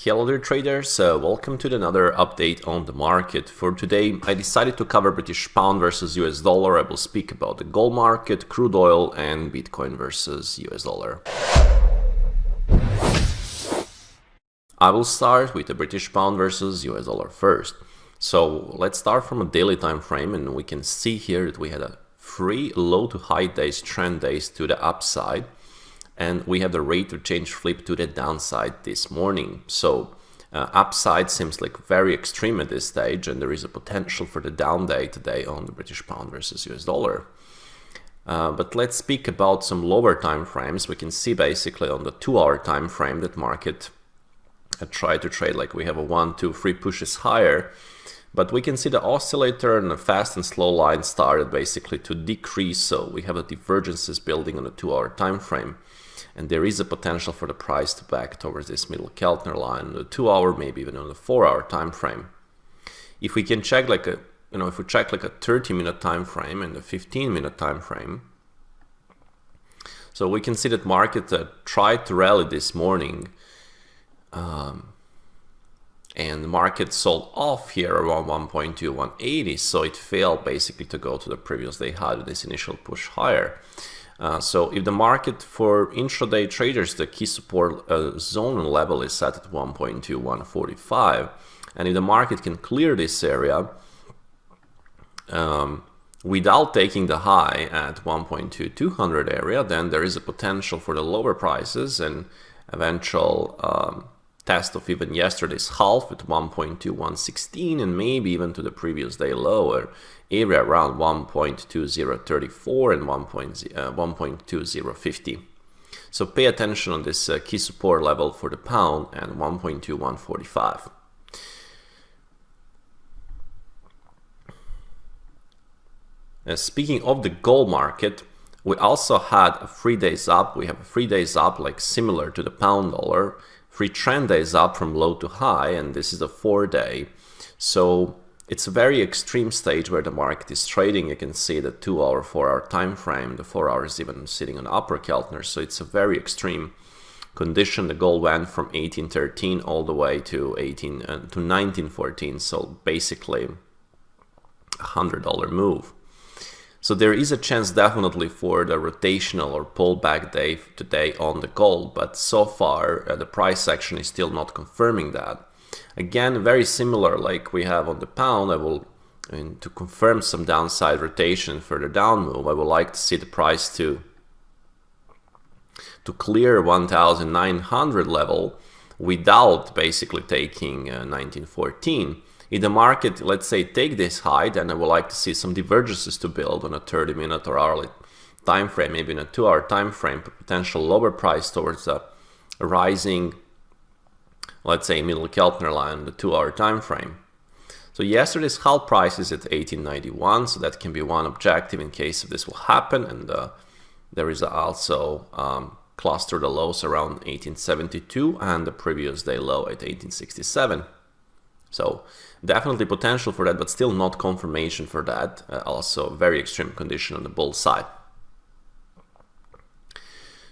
Hello there traders, welcome to another update on the market. For today I decided to cover British pound versus US dollar. I will speak about the gold market, crude oil and Bitcoin versus US dollar. I will start with the British pound versus US dollar first. So let's start from a daily time frame, and we can see here that we had a three low to high days, trend days to the upside. And we have the rate of change flip to the downside this morning. So upside seems like very extreme at this stage, and there is a potential for the down day today on the British pound versus US dollar. But let's speak about some lower time frames. We can see basically on the 2-hour time frame that market tried to trade like we have a 1, 2, 3 pushes higher. But we can see the oscillator and the fast and slow line started basically to decrease. So we have the divergences building on the 2-hour time frame. And there is a potential for the price to back towards this middle Keltner line, the 2-hour, maybe even on the 4-hour time frame. If we can check like a, if we check like a 30-minute time frame and a 15-minute time frame, so we can see that market tried to rally this morning, and the market sold off here around 1.2, 180, so it failed basically to go to the previous day high with this initial push higher. So if the market for intraday traders, the key support zone level is set at 1.2, 145, and if the market can clear this area without taking the high at 1.2, 200 area, then there is a potential for the lower prices and eventual test of even yesterday's half at 1.2, 116, and maybe even to the previous day lower area around 1.2034 and 1.2050. So pay attention on this key support level for the pound and 1.2, 145. Speaking of the gold market, we also had a 3 days up. We have a 3 days up like similar to the pound dollar. 3 trend days up from low to high, and this is a 4-day. So it's a very extreme stage where the market is trading. You can see the 2-hour, 4-hour time frame. The 4 hours even sitting on upper Keltner. So it's a very extreme condition. The gold went from 1813 all the way to 1914. So basically $100 move. So there is a chance definitely for the rotational or pullback day today on the gold, but so far the price action is still not confirming that. Again, very similar like we have on the pound. To confirm some downside rotation for the down move, I would like to see the price to clear 1,900 level without basically taking 1914. If the market, let's say, take this high, then I would like to see some divergences to build on a 30-minute or hourly time frame, maybe in a 2-hour time frame, potential lower price towards a rising, let's say, middle Keltner line, the 2-hour time frame. So yesterday's half price is at 1891, so that can be one objective in case if this will happen. And there is also cluster the lows around 1872 and the previous day low at 1867. So definitely potential for that, but still not confirmation for that. Also very extreme condition on the bull side.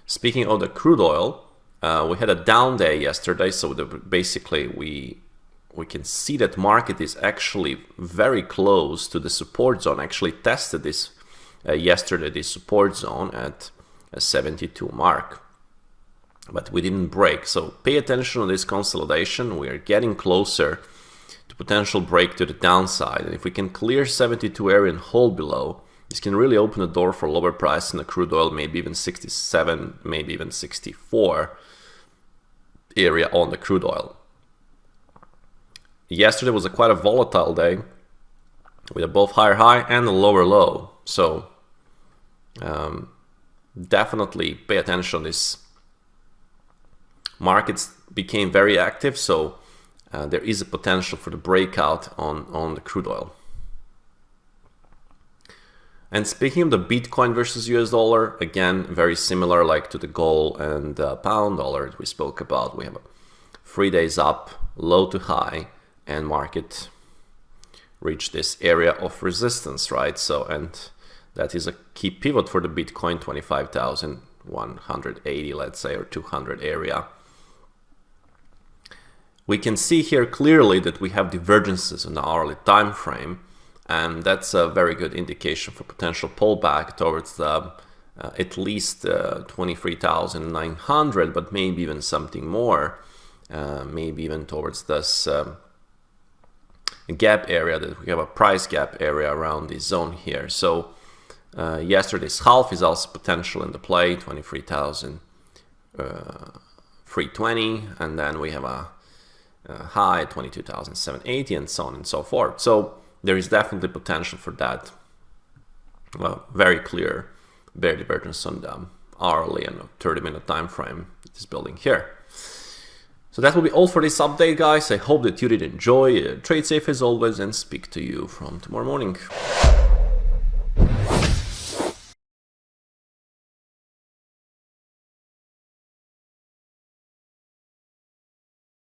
Speaking of the crude oil, we had a down day yesterday. So basically we can see that market is actually very close to the support zone. Actually tested this yesterday, this support zone at a 72 mark. But we didn't break. So pay attention on this consolidation. We are getting closer to potential break to the downside, and if we can clear 72 area and hold below, this can really open the door for lower price in the crude oil, maybe even 67, maybe even 64 area on the crude oil. Yesterday was quite a volatile day with a both higher high and a lower low, so definitely pay attention on this. Markets became very active, so there is a potential for the breakout on the crude oil. And speaking of the Bitcoin versus US dollar, again, very similar like to the gold and pound dollar that we spoke about. We have 3 days up, low to high, and market reached this area of resistance, right? So, and that is a key pivot for the Bitcoin, 25,180, let's say, or 200 area. We can see here clearly that we have divergences in the hourly time frame, and that's a very good indication for potential pullback towards the at least 23,900, but maybe even something more, maybe even towards this gap area, that we have a price gap area around this zone here. So yesterday's half is also potential in the play, 23,320, and then we have a high 22,780, and so on and so forth. So there is definitely potential for that. Well, very clear bear divergence on the hourly and 30-minute time frame it is building here. So that will be all for this update, guys. I hope that you did enjoy. Trade safe as always, and speak to you from tomorrow morning.